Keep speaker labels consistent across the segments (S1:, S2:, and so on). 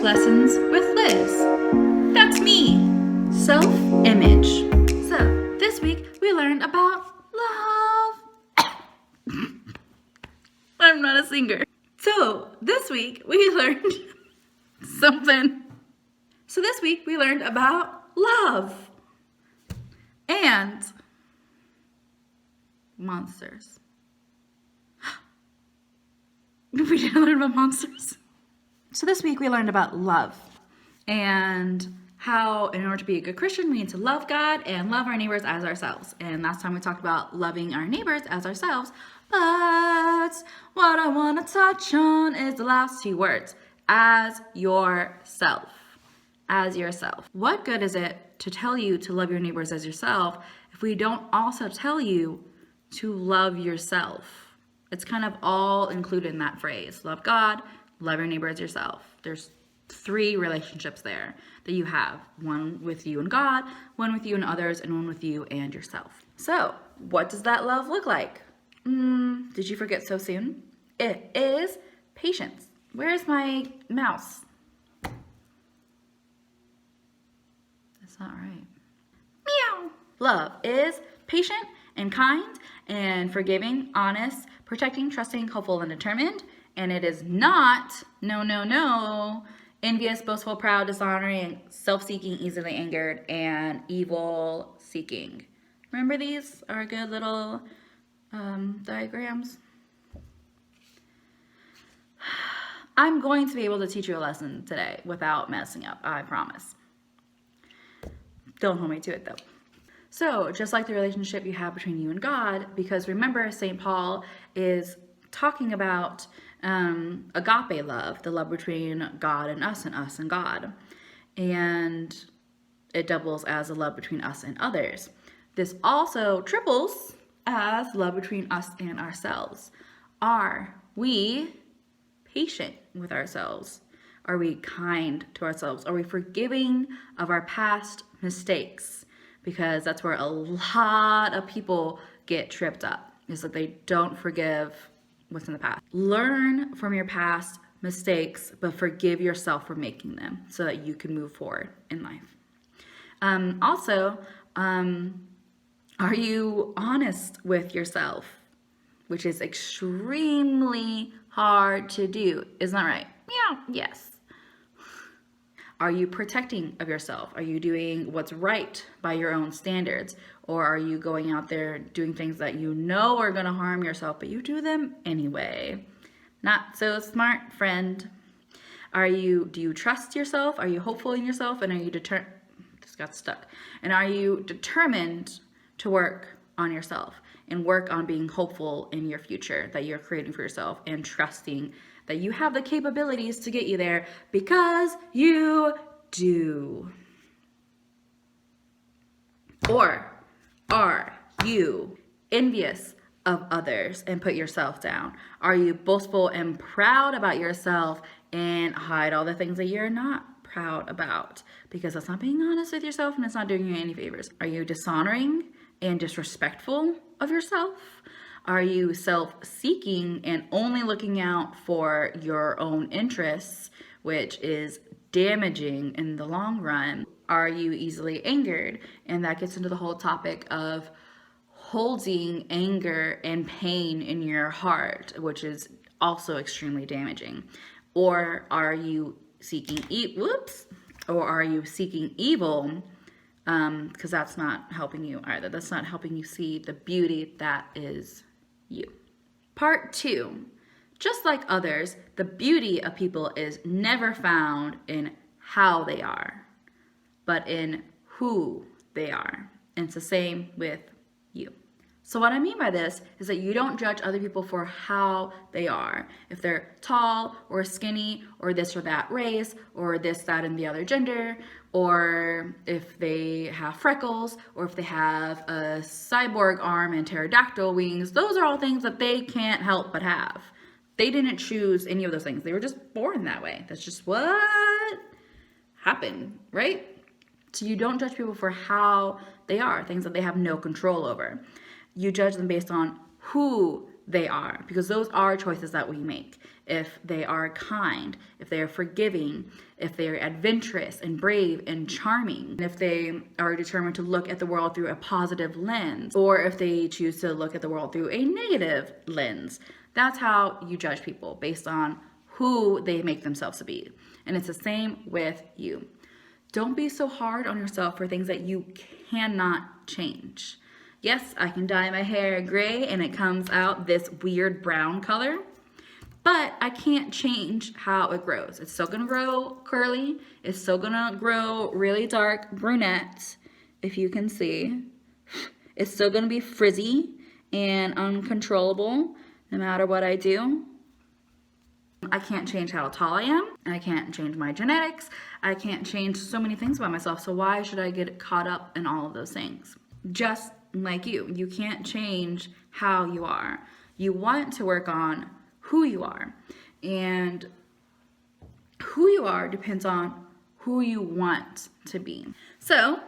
S1: Lessons with Liz. That's me. Self-image. So, this week we learned about love. I'm not a singer. So, this week we learned something. So, this week we learned about love and monsters. We didn't learn about monsters. So this week we learned about love and how in order to be a good Christian we need to love God and love our neighbors as ourselves. And last time we talked about loving our neighbors as ourselves, but what I want to touch on is the last two words, as yourself. As yourself. What good is it to tell you to love your neighbors as yourself if we don't also tell you to love yourself? It's kind of all included in that phrase. Love God, love your neighbor as yourself. There's three relationships there that you have. One with you and God, one with you and others, and one with you and yourself. So, what does that love look like? Did you forget so soon? It is patience. Where's my mouse? That's not right. Meow. Love is patient and kind and forgiving, honest, protecting, trusting, hopeful, and determined. And it is not, no, envious, boastful, proud, dishonoring, self-seeking, easily angered, and evil-seeking. Remember these are good little diagrams? I'm going to be able to teach you a lesson today without messing up, I promise. Don't hold me to it though. So just like the relationship you have between you and God, because remember St. Paul is talking about agape love, the love between God and us and God. And it doubles as a love between us and others. This also triples as love between us and ourselves. Are we patient with ourselves? Are we kind to ourselves? Are we forgiving of our past mistakes? Because that's where a lot of people get tripped up, is that they don't forgive what's in the past. Learn from your past mistakes, but forgive yourself for making them so that you can move forward in life. Also, are you honest with yourself? Which is extremely hard to do. Isn't that right? Meow. Yes. Are you protecting of yourself? Are you doing what's right by your own standards? Or are you going out there doing things that you know are going to harm yourself, but you do them anyway? Not so smart, friend. Do you trust yourself? Are you hopeful in yourself? And are you just got stuck. And are you determined to work on yourself and work on being hopeful in your future that you're creating for yourself and trusting that you have the capabilities to get you there because you do? Or are you envious of others and put yourself down? Are you boastful and proud about yourself and hide all the things that you're not proud about? Because that's not being honest with yourself and it's not doing you any favors. Are you dishonoring and disrespectful of yourself? Are you self-seeking and only looking out for your own interests, which is damaging in the long run? Are you easily angered? And that gets into the whole topic of holding anger and pain in your heart, which is also extremely damaging. Or are you seeking evil? Because that's not helping you either. That's not helping you see the beauty that is you. Part 2. Just like others, the beauty of people is never found in how they are, but in who they are. And it's the same with you. So what I mean by this is that you don't judge other people for how they are. If they're tall or skinny or this or that race or this, that, and the other gender, or if they have freckles or if they have a cyborg arm and pterodactyl wings, those are all things that they can't help but have. They didn't choose any of those things. They were just born that way. That's just what happened, right? So you don't judge people for how they are, things that they have no control over. You judge them based on who they are, because those are choices that we make. if they are kind, if they are forgiving, if they are adventurous and brave and charming, if they are determined to look at the world through a positive lens, or if they choose to look at the world through a negative lens. That's how you judge people, based on who they make themselves to be. And it's the same with you. Don't be so hard on yourself for things that you cannot change. Yes, I can dye my hair gray and it comes out this weird brown color, but I can't change how it grows. It's still gonna grow curly. It's still gonna grow really dark brunette, if you can see. It's still gonna be frizzy and uncontrollable no matter what I do. I can't change how tall I am. I can't change my genetics. I can't change so many things about myself. So why should I get caught up in all of those things? Just like you can't change how you are. You want to work on who you are. And who you are depends on who you want to be. So,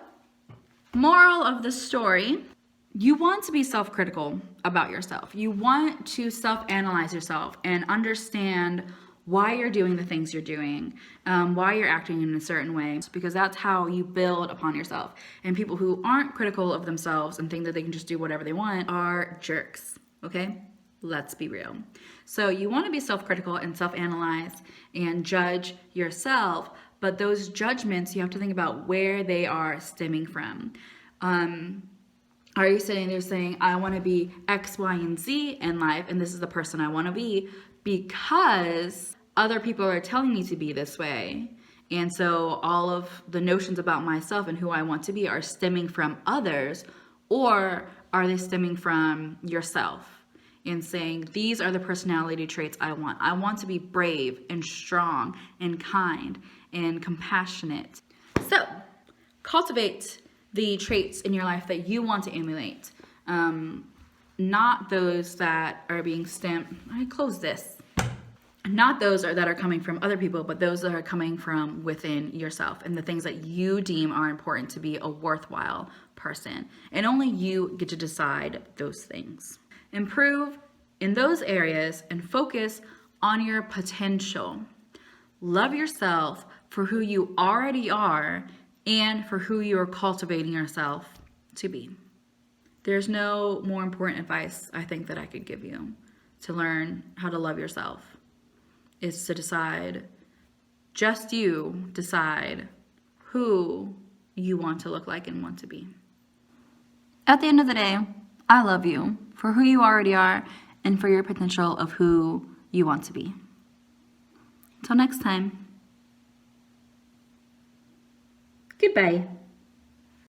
S1: moral of the story, you want to be self-critical about yourself. You want to self-analyze yourself and understand why you're doing the things you're doing, why you're acting in a certain way, because that's how you build upon yourself. And people who aren't critical of themselves and think that they can just do whatever they want are jerks, okay? Let's be real. So you want to be self-critical and self-analyze and judge yourself, but those judgments, you have to think about where they are stemming from. Are you sitting there saying, I want to be X, Y, and Z in life, and this is the person I want to be because other people are telling me to be this way? And so all of the notions about myself and who I want to be are stemming from others, or are they stemming from yourself and saying, these are the personality traits I want. I want to be brave and strong and kind and compassionate. So cultivate the traits in your life that you want to emulate, not those that are being not those that are coming from other people, but those that are coming from within yourself, and the things that you deem are important to be a worthwhile person. And only you get to decide those things. Improve in those areas and focus on your potential. Love yourself for who you already are and for who you are cultivating yourself to be. There's no more important advice I think that I could give you to learn how to love yourself. Is to decide, just you decide who you want to look like and want to be. At the end of the day, I love you for who you already are and for your potential of who you want to be. Until next time. Goodbye.